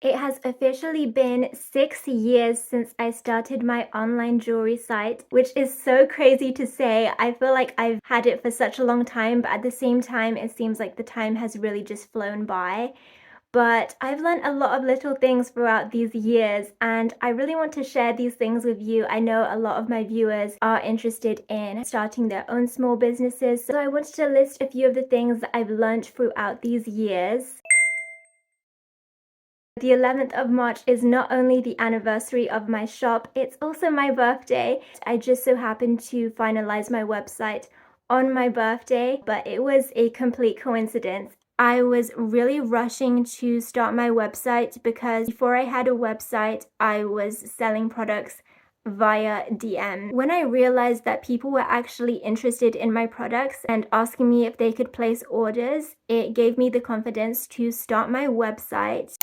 It has officially been 6 years since I started my online jewelry site, which is so crazy to say. I feel like I've had it for such a long time, but at the same time, it seems like the time has really just flown by. But I've learned a lot of little things throughout these years, and I really want to share these things with you. I know a lot of my viewers are interested in starting their own small businesses, so I wanted to list a few of the things that I've learned throughout these years. The 11th of March is not only the anniversary of my shop, it's also my birthday. I just so happened to finalize my website on my birthday, but it was a complete coincidence. I was really rushing to start my website because before I had a website, I was selling products via DM. When I realized that people were actually interested in my products and asking me if they could place orders, it gave me the confidence to start my website.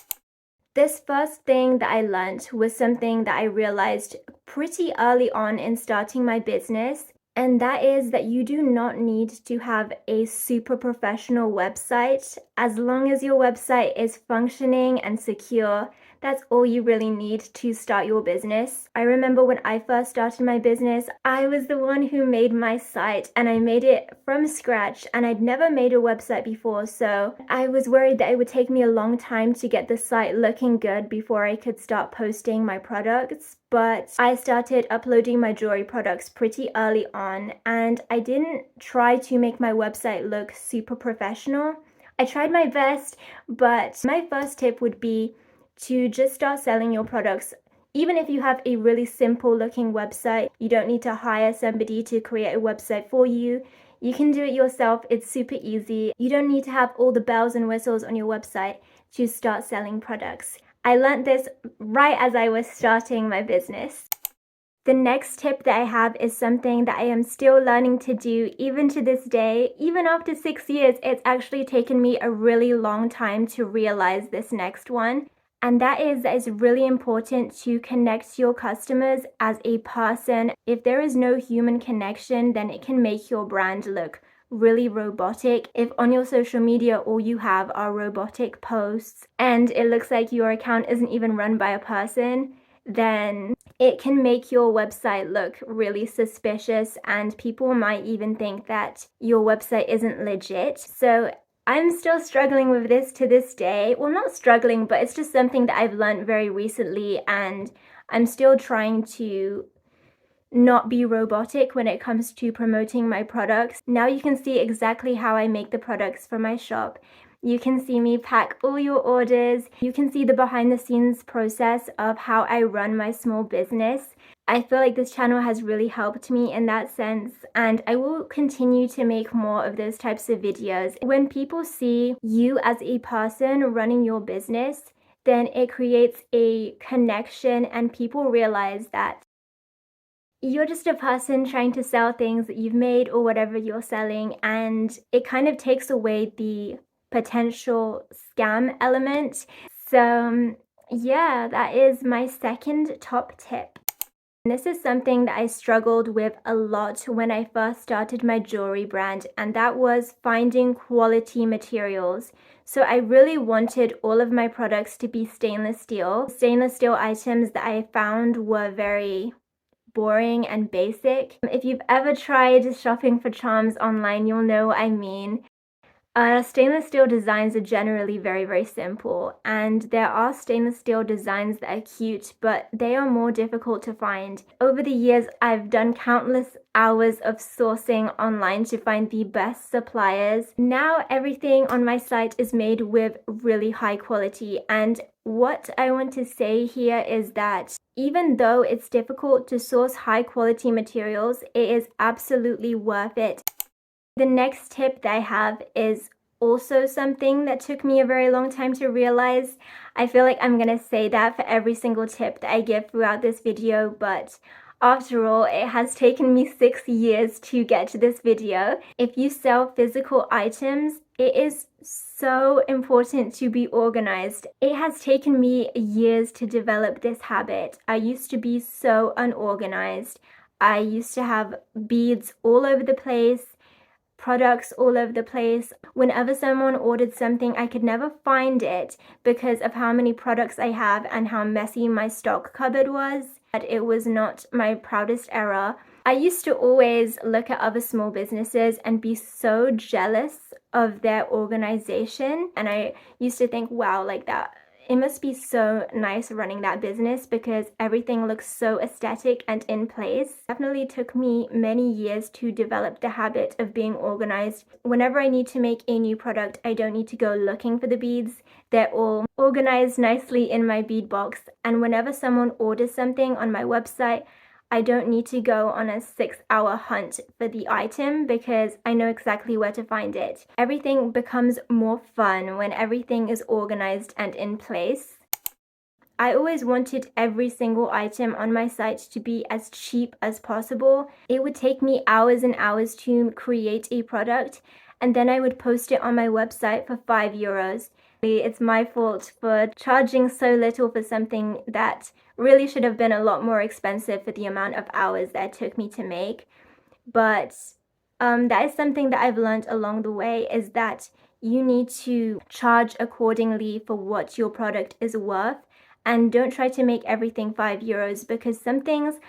This first thing that I learned was something that I realized pretty early on in starting my business, and that is that you do not need to have a super professional website. As long as your website is functioning and secure, that's all you really need to start your business. I remember when I first started my business, I was the one who made my site and I made it from scratch, and I'd never made a website before, so I was worried that it would take me a long time to get the site looking good before I could start posting my products. But I started uploading my jewelry products pretty early on, and I didn't try to make my website look super professional. I tried my best, but my first tip would be to just start selling your products. Even if you have a really simple looking website, you don't need to hire somebody to create a website for you. You can do it yourself. It's super easy. You don't need to have all the bells and whistles on your website to start selling products. I learned this right as I was starting my business. The next tip that I have is something that I am still learning to do even to this day. Even after 6 years, it's actually taken me a really long time to realize this next one. And that it's really important to connect your customers as a person. If there is no human connection, then it can make your brand look really robotic. If on your social media all you have are robotic posts and it looks like your account isn't even run by a person, then it can make your website look really suspicious and people might even think that your website isn't legit. So I'm still struggling with this to this day. Well, not struggling, but it's just something that I've learned very recently, and I'm still trying to not be robotic when it comes to promoting my products. Now you can see exactly how I make the products for my shop. You can see me pack all your orders. You can see the behind the scenes process of how I run my small business. I feel like this channel has really helped me in that sense, and I will continue to make more of those types of videos. When people see you as a person running your business, then it creates a connection and people realize that you're just a person trying to sell things that you've made or whatever you're selling, and it kind of takes away the potential scam element. So, yeah, that is my second top tip. This is something that I struggled with a lot when I first started my jewelry brand, and that was finding quality materials. So I really wanted all of my products to be stainless steel. Stainless steel items that I found were very boring and basic. If you've ever tried shopping for charms online, you'll know what I mean. Stainless steel designs are generally very simple, and there are stainless steel designs that are cute, but they are more difficult to find. Over the years, I've done countless hours of sourcing online to find the best suppliers. Now everything on my site is made with really high quality, and what I want to say here is that even though it's difficult to source high quality materials, it is absolutely worth it. The next tip that I have is also something that took me a very long time to realize. I feel like I'm gonna say that for every single tip that I give throughout this video, but after all, it has taken me 6 years to get to this video. If you sell physical items, it is so important to be organized. It has taken me years to develop this habit. I used to be so unorganized. I used to have beads all over the place. products all over the place. Whenever someone ordered something, I could never find it because of how many products I have and how messy my stock cupboard was. But it was not my proudest error. I used to always look at other small businesses and be so jealous of their organization. And I used to think, wow, like that. It must be so nice running that business because everything looks so aesthetic and in place. It definitely took me many years to develop the habit of being organized. Whenever I need to make a new product, I don't need to go looking for the beads. They're all organized nicely in my bead box. And whenever someone orders something on my website, I don't need to go on a 6-hour hunt for the item because I know exactly where to find it. Everything becomes more fun when everything is organized and in place. I always wanted every single item on my site to be as cheap as possible. It would take me hours and hours to create a product, and then I would post it on my website for €5. It's my fault for charging so little for something that really should have been a lot more expensive for the amount of hours that it took me to make. But that is something that I've learned along the way, is that you need to charge accordingly for what your product is worth, and don't try to make everything €5 because some things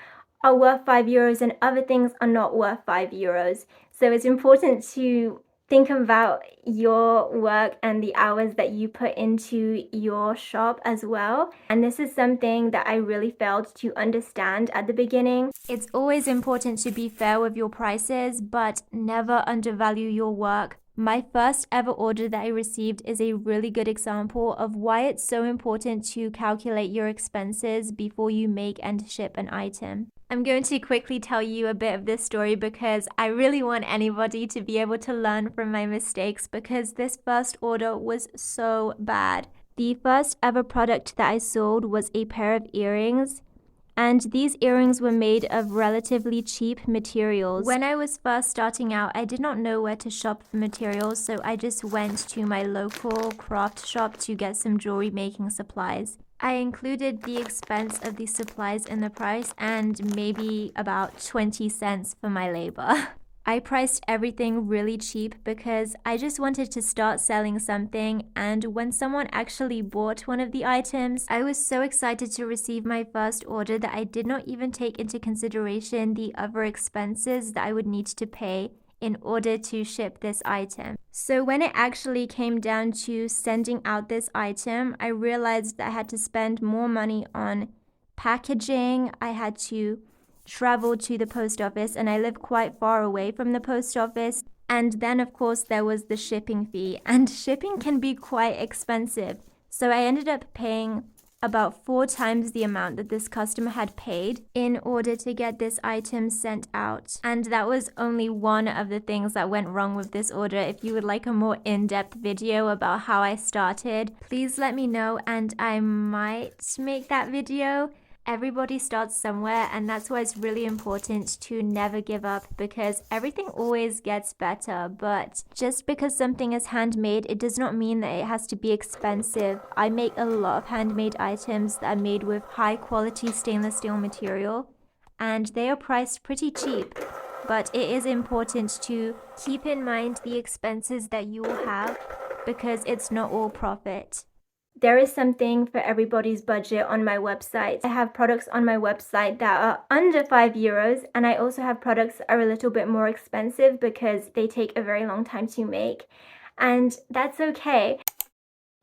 are worth €5 and other things are not worth €5. So it's important to think about your work and the hours that you put into your shop as well. And this is something that I really failed to understand at the beginning. It's always important to be fair with your prices, but never undervalue your work. My first ever order that I received is a really good example of why it's so important to calculate your expenses before you make and ship an item. I'm going to quickly tell you a bit of this story because I really want anybody to be able to learn from my mistakes, because this first order was so bad. The first ever product that I sold was a pair of earrings. And these earrings were made of relatively cheap materials. When I was first starting out, I did not know where to shop for materials, so I just went to my local craft shop to get some jewelry making supplies. I included the expense of the supplies in the price and maybe about 20 cents for my labor. I priced everything really cheap because I just wanted to start selling something, and when someone actually bought one of the items, I was so excited to receive my first order that I did not even take into consideration the other expenses that I would need to pay in order to ship this item. So when it actually came down to sending out this item, I realized that I had to spend more money on packaging. I had to travel to the post office, and I live quite far away from the post office. And then of course there was the shipping fee, and shipping can be quite expensive. So I ended up paying about 4 times the amount that this customer had paid in order to get this item sent out. And that was only one of the things that went wrong with this order. If you would like a more in-depth video about how I started, please let me know and I might make that video. Everybody starts somewhere, and that's why it's really important to never give up, because everything always gets better. But just because something is handmade, it does not mean that it has to be expensive. I make a lot of handmade items that are made with high quality stainless steel material, and they are priced pretty cheap. But it is important to keep in mind the expenses that you will have, because it's not all profit. There is something for everybody's budget on my website. I have products on my website that are under €5, and I also have products that are a little bit more expensive because they take a very long time to make, and that's okay.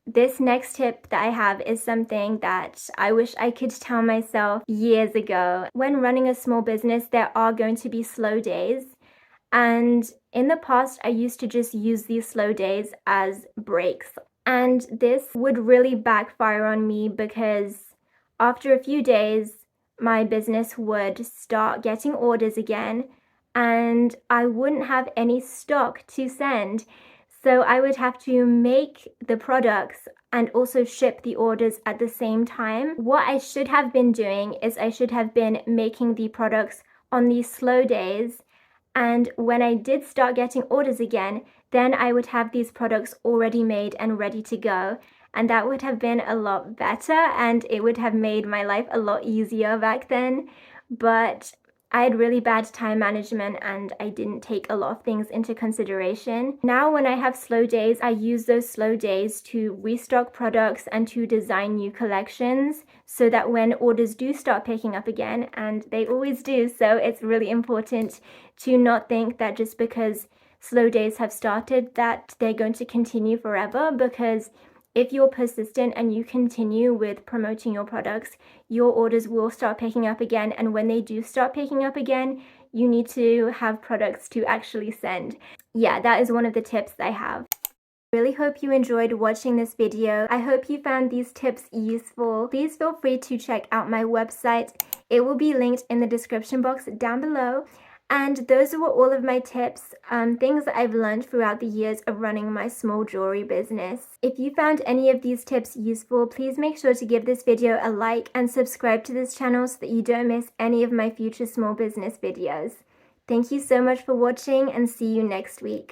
This next tip that I have is something that I wish I could tell myself years ago. When running a small business, there are going to be slow days. And in the past, I used to just use these slow days as breaks. And this would really backfire on me because after a few days, my business would start getting orders again, and I wouldn't have any stock to send. So I would have to make the products and also ship the orders at the same time. What I should have been doing is I should have been making the products on these slow days, and when I did start getting orders again, then I would have these products already made and ready to go. And that would have been a lot better, and it would have made my life a lot easier back then. But I had really bad time management and I didn't take a lot of things into consideration. Now when I have slow days, I use those slow days to restock products and to design new collections so that when orders do start picking up again, and they always do, so it's really important to not think that just because slow days have started that they're going to continue forever, because if you're persistent and you continue with promoting your products, your orders will start picking up again. And when they do start picking up again, you need to have products to actually send. Yeah, that is one of the tips I have. Really hope you enjoyed watching this video. I hope you found these tips useful. Please feel free to check out my website. It will be linked in the description box down below. And those were all of my tips, things that I've learned throughout the years of running my small jewelry business. If you found any of these tips useful, please make sure to give this video a like and subscribe to this channel so that you don't miss any of my future small business videos. Thank you so much for watching and see you next week.